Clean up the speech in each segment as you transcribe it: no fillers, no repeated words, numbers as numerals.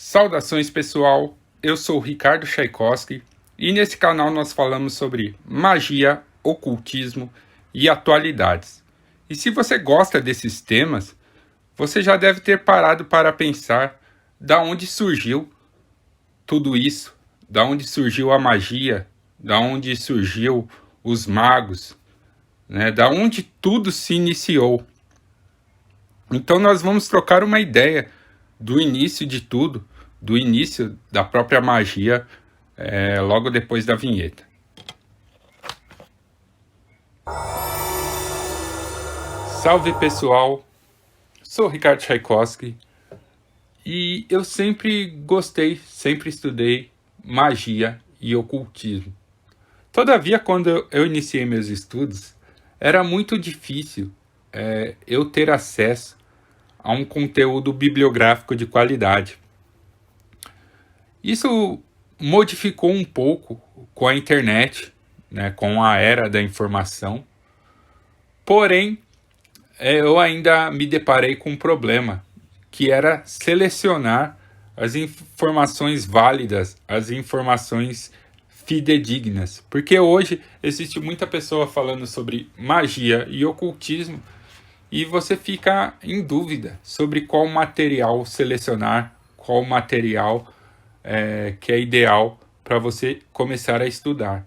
Saudações pessoal, eu sou o Ricardo Tchaikovsky e nesse canal nós falamos sobre magia, ocultismo e atualidades. E se você gosta desses temas, você já deve ter parado para pensar da onde surgiu tudo isso, da onde surgiu a magia, da onde surgiu os magos, né? Da onde tudo se iniciou. Então nós vamos trocar uma ideia do início de tudo, do início da própria magia, logo depois da vinheta. Salve pessoal, sou Ricardo Tchaikovsky e eu sempre gostei, sempre estudei magia e ocultismo. Todavia, quando eu iniciei meus estudos, era muito difícil eu ter acesso a um conteúdo bibliográfico de qualidade. Isso modificou um pouco com a internet, né, com a era da informação. Porém, eu ainda me deparei com um problema, que era selecionar as informações válidas, as informações fidedignas. Porque hoje existe muita pessoa falando sobre magia e ocultismo e você fica em dúvida sobre qual material selecionar, qual material que é ideal para você começar a estudar.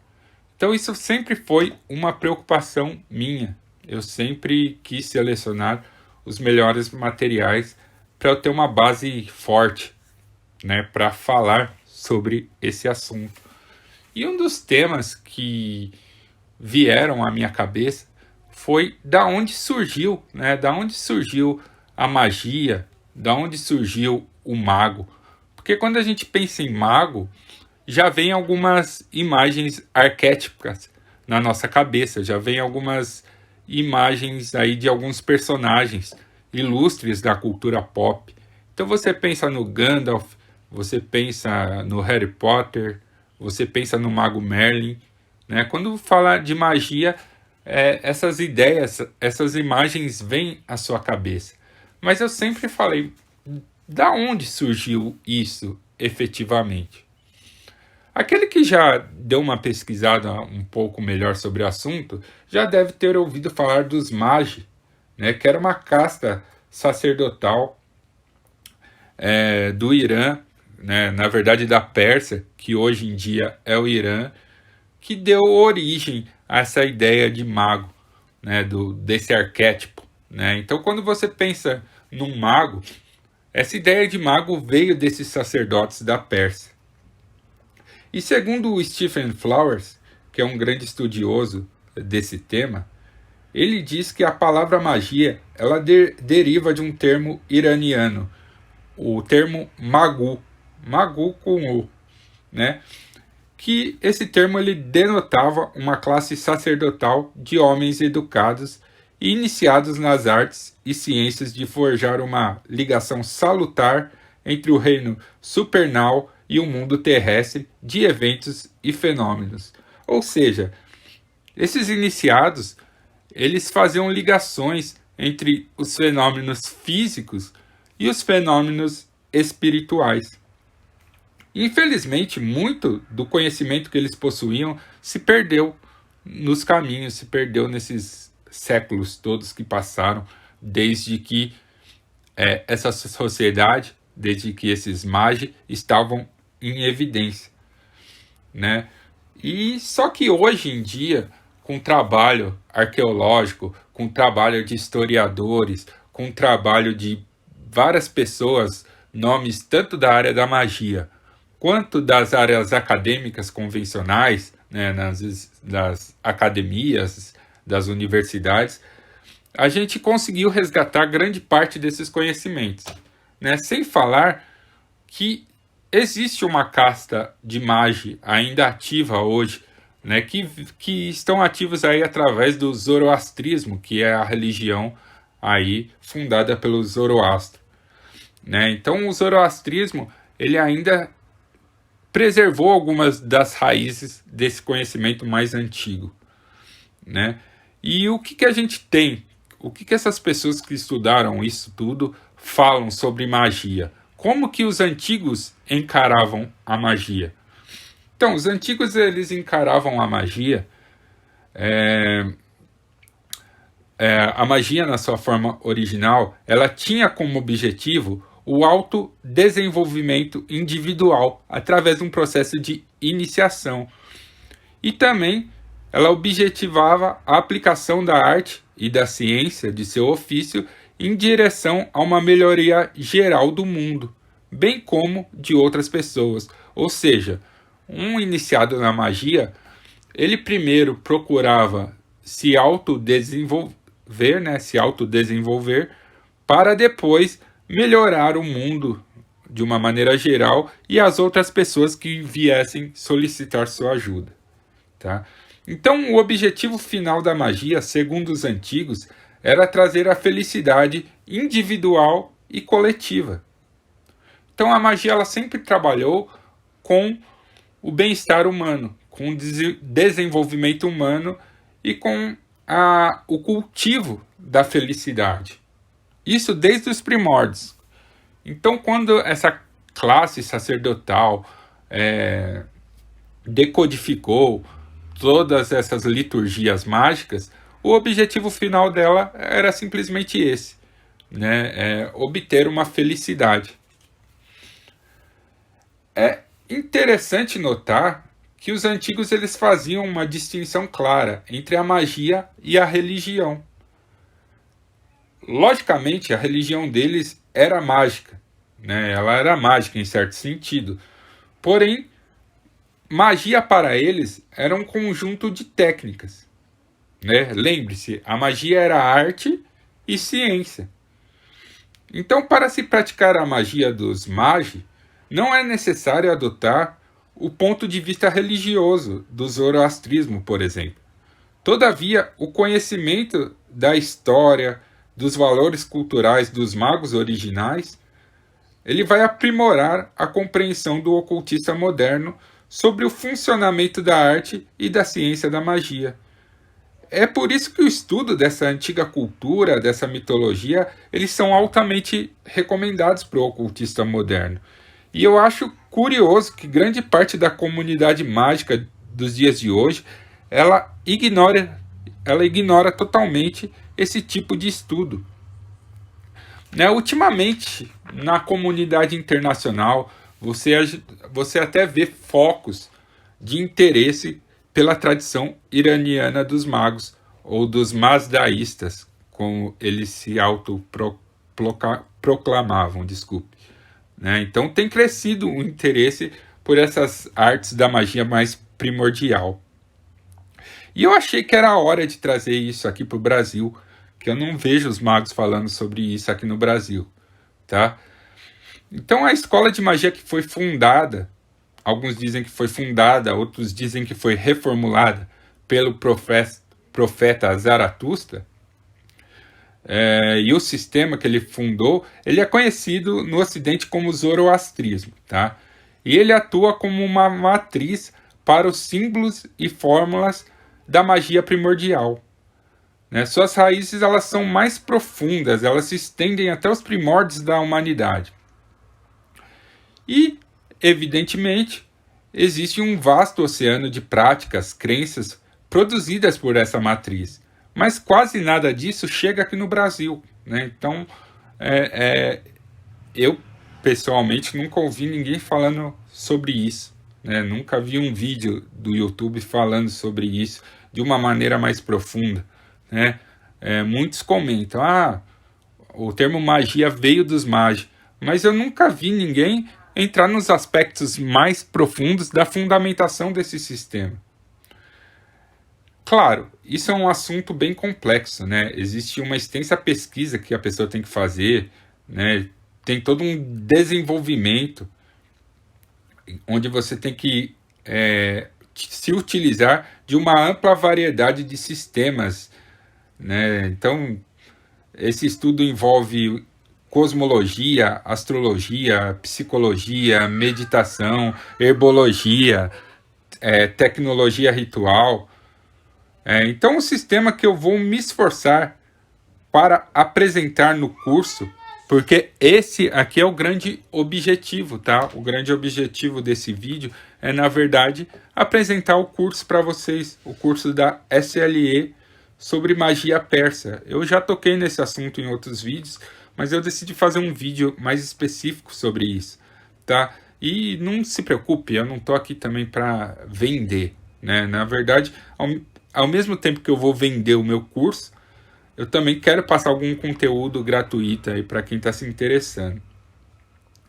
Então isso sempre foi uma preocupação minha. Eu sempre quis selecionar os melhores materiais para eu ter uma base forte, né, para falar sobre esse assunto. E um dos temas que vieram à minha cabeça foi da onde surgiu, né, da onde surgiu a magia, da onde surgiu o mago. Porque quando a gente pensa em mago, já vem algumas imagens arquétipas na nossa cabeça, já vem algumas imagens aí de alguns personagens ilustres da cultura pop. Então você pensa no Gandalf, você pensa no Harry Potter, você pensa no Mago Merlin, né? Quando fala de magia, essas ideias, essas imagens vêm à sua cabeça. Mas eu sempre falei, da onde surgiu isso efetivamente? Aquele que já deu uma pesquisada um pouco melhor sobre o assunto já deve ter ouvido falar dos Magi, né, que era uma casta sacerdotal do Irã, né, na verdade da Pérsia, que hoje em dia é o Irã, que deu origem a essa ideia de mago, né, desse arquétipo. Né? Então, quando você pensa num mago, essa ideia de mago veio desses sacerdotes da Pérsia. E segundo o Stephen Flowers, que é um grande estudioso desse tema, ele diz que a palavra magia ela deriva de um termo iraniano, o termo magu, magu com U, né? Que esse termo ele denotava uma classe sacerdotal de homens educados e iniciados nas artes e ciências de forjar uma ligação salutar entre o reino supernal e o mundo terrestre de eventos e fenômenos. Ou seja, esses iniciados, eles faziam ligações entre os fenômenos físicos e os fenômenos espirituais. Infelizmente, muito do conhecimento que eles possuíam se perdeu nos caminhos, se perdeu nesses séculos todos que passaram, desde que essa sociedade, desde que esses magi estavam em evidência, né? E só que hoje em dia, com trabalho arqueológico, com trabalho de historiadores, com trabalho de várias pessoas, nomes tanto da área da magia quanto das áreas acadêmicas convencionais, né, das academias, das universidades, a gente conseguiu resgatar grande parte desses conhecimentos, né? Sem falar que existe uma casta de magi ainda ativa hoje, né, que estão ativos aí através do zoroastrismo, que é a religião aí fundada pelo Zoroastro, né? Então o zoroastrismo ele ainda preservou algumas das raízes desse conhecimento mais antigo, né? E o que a gente tem? O que essas pessoas que estudaram isso tudo falam sobre magia? como que os antigos encaravam a magia? Então, os antigos eles encaravam a magia, a magia na sua forma original, ela tinha como objetivo o autodesenvolvimento individual através de um processo de iniciação. E também ela objetivava a aplicação da arte e da ciência de seu ofício em direção a uma melhoria geral do mundo, bem como de outras pessoas. Ou seja, um iniciado na magia, ele primeiro procurava se autodesenvolver para depois melhorar o mundo de uma maneira geral e as outras pessoas que viessem solicitar sua ajuda, tá? Então, o objetivo final da magia, segundo os antigos, era trazer a felicidade individual e coletiva. Então, a magia ela sempre trabalhou com o bem-estar humano, com o desenvolvimento humano e com o cultivo da felicidade. Isso desde os primórdios. Então, quando essa classe sacerdotal decodificou todas essas liturgias mágicas, o objetivo final dela era simplesmente esse, né? Obter uma felicidade. É interessante notar que os antigos eles faziam uma distinção clara entre a magia e a religião. Logicamente, a religião deles era mágica, né? Ela era mágica em certo sentido. Porém, magia para eles era um conjunto de técnicas, né? Lembre-se, a magia era arte e ciência. Então, para se praticar a magia dos magi, não é necessário adotar o ponto de vista religioso do zoroastrismo, por exemplo. Todavia, o conhecimento da história, dos valores culturais dos magos originais, ele vai aprimorar a compreensão do ocultista moderno sobre o funcionamento da arte e da ciência da magia. É por isso que o estudo dessa antiga cultura, dessa mitologia, eles são altamente recomendados para o ocultista moderno. E eu acho curioso que grande parte da comunidade mágica dos dias de hoje, ela ignora totalmente esse tipo de estudo. Né? Ultimamente, na comunidade internacional, você até vê focos de interesse pela tradição iraniana dos magos, ou dos mazdaístas, como eles se autoproclamavam, desculpe. Né? Então tem crescido o interesse por essas artes da magia mais primordial. E eu achei que era a hora de trazer isso aqui para o Brasil, que eu não vejo os magos falando sobre isso aqui no Brasil, tá? Então a escola de magia que foi fundada, alguns dizem que foi fundada, outros dizem que foi reformulada pelo profeta Zaratustra, e o sistema que ele fundou, ele é conhecido no Ocidente como zoroastrismo, tá? E ele atua como uma matriz para os símbolos e fórmulas da magia primordial. Né? Suas raízes elas são mais profundas, elas se estendem até os primórdios da humanidade. E, evidentemente, existe um vasto oceano de práticas, crenças produzidas por essa matriz, mas quase nada disso chega aqui no Brasil. Né? Então, eu, pessoalmente, nunca ouvi ninguém falando sobre isso. Né? Nunca vi um vídeo do YouTube falando sobre isso de uma maneira mais profunda. Né? Muitos comentam, o termo magia veio dos magi, mas eu nunca vi ninguém entrar nos aspectos mais profundos da fundamentação desse sistema. Claro, isso é um assunto bem complexo, né? Existe uma extensa pesquisa que a pessoa tem que fazer, né? Tem todo um desenvolvimento onde você tem que se utilizar de uma ampla variedade de sistemas, né? Então, esse estudo envolve cosmologia, astrologia, psicologia, meditação, herbologia, tecnologia ritual. Então, o sistema que eu vou me esforçar para apresentar no curso porque esse aqui é o grande objetivo, tá? O grande objetivo desse vídeo é, na verdade, apresentar o curso para vocês, o curso da SLE sobre magia persa. Eu já toquei nesse assunto em outros vídeos, mas eu decidi fazer um vídeo mais específico sobre isso, tá? E não se preocupe, eu não tô aqui também para vender, né? Na verdade, ao mesmo tempo que eu vou vender o meu curso, eu também quero passar algum conteúdo gratuito aí para quem está se interessando,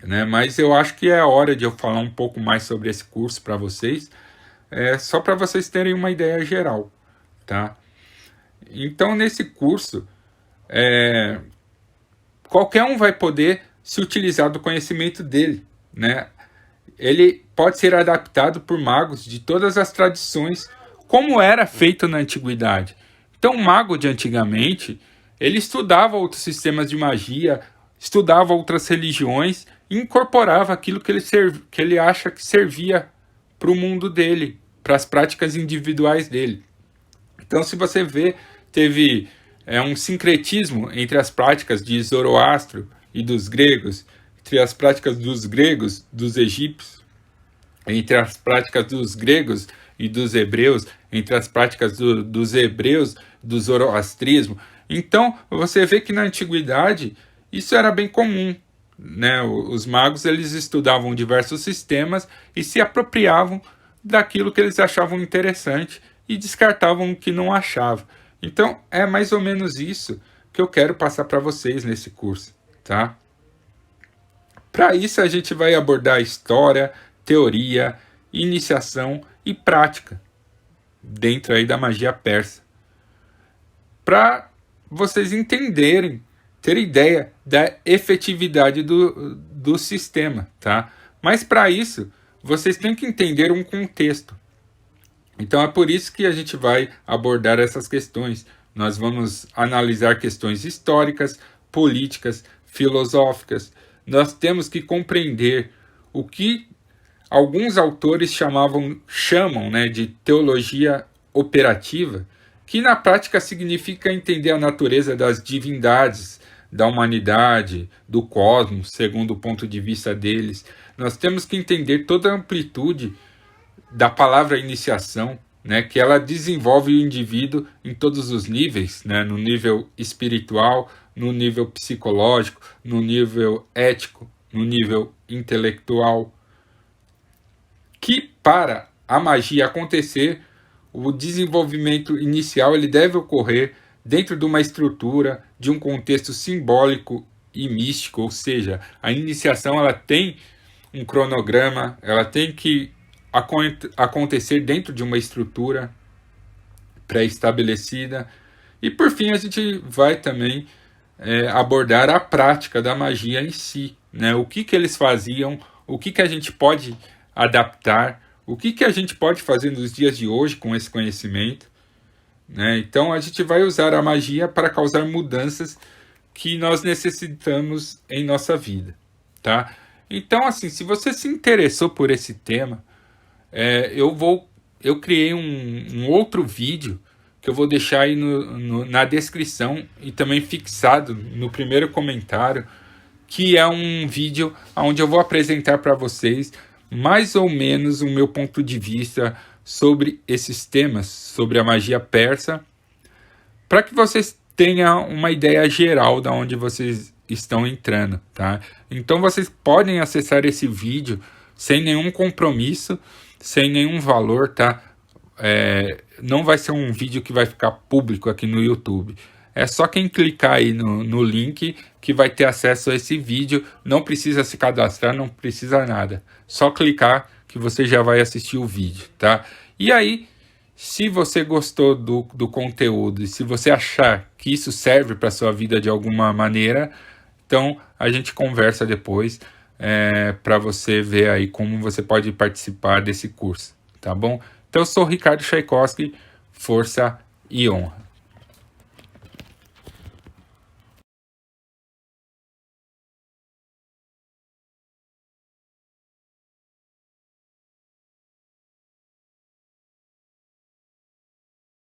né? Mas eu acho que é hora de eu falar um pouco mais sobre esse curso para vocês, só para vocês terem uma ideia geral, tá? Então, nesse curso, qualquer um vai poder se utilizar do conhecimento dele, né? Ele pode ser adaptado por magos de todas as tradições, como era feito na antiguidade. Então, o mago de antigamente, ele estudava outros sistemas de magia, estudava outras religiões e incorporava aquilo que ele acha que servia para o mundo dele, para as práticas individuais dele. Então, se você vê, teve um sincretismo entre as práticas de Zoroastro e dos gregos, entre as práticas dos gregos, dos egípcios, entre as práticas dos gregos e dos hebreus, entre as práticas dos hebreus, do zoroastrismo. Então, você vê que na antiguidade isso era bem comum, né? Os magos, eles estudavam diversos sistemas e se apropriavam daquilo que eles achavam interessante e descartavam o que não achavam. Então, é mais ou menos isso que eu quero passar para vocês nesse curso, tá? Para isso, a gente vai abordar história, teoria, iniciação e prática dentro aí da magia persa, para vocês entenderem, ter ideia da efetividade do sistema, tá? Mas para isso, vocês têm que entender um contexto. Então é por isso que a gente vai abordar essas questões. Nós vamos analisar questões históricas, políticas, filosóficas. Nós temos que compreender o que alguns autores chamam, né, de teologia operativa, que na prática significa entender a natureza das divindades, da humanidade, do cosmos, segundo o ponto de vista deles. Nós temos que entender toda a amplitude da palavra iniciação, né, que ela desenvolve o indivíduo em todos os níveis, né, no nível espiritual, no nível psicológico, no nível ético, no nível intelectual. Que para a magia acontecer, o desenvolvimento inicial ele deve ocorrer dentro de uma estrutura, de um contexto simbólico e místico, ou seja, a iniciação ela tem um cronograma, ela tem que acontecer dentro de uma estrutura pré-estabelecida. E por fim a gente vai também abordar a prática da magia em si, né? O que eles faziam, o que a gente pode adaptar, o que a gente pode fazer nos dias de hoje com esse conhecimento, né? Então a gente vai usar a magia para causar mudanças que nós necessitamos em nossa vida, tá? Então, assim, se você se interessou por esse tema, eu criei um outro vídeo que eu vou deixar aí na descrição e também fixado no primeiro comentário, que é um vídeo onde eu vou apresentar para vocês mais ou menos o meu ponto de vista sobre esses temas, sobre a magia persa, para que vocês tenham uma ideia geral de onde vocês estão entrando, tá? Então vocês podem acessar esse vídeo sem nenhum compromisso, sem nenhum valor, tá? Não vai ser um vídeo que vai ficar público aqui no YouTube. É só quem clicar aí no link que vai ter acesso a esse vídeo. Não precisa se cadastrar, não precisa nada. Só clicar que você já vai assistir o vídeo, tá? E aí, se você gostou do conteúdo e se você achar que isso serve para sua vida de alguma maneira, então a gente conversa depois para você ver aí como você pode participar desse curso, tá bom? Então eu sou o Ricardo Tchaikovsky, força e honra.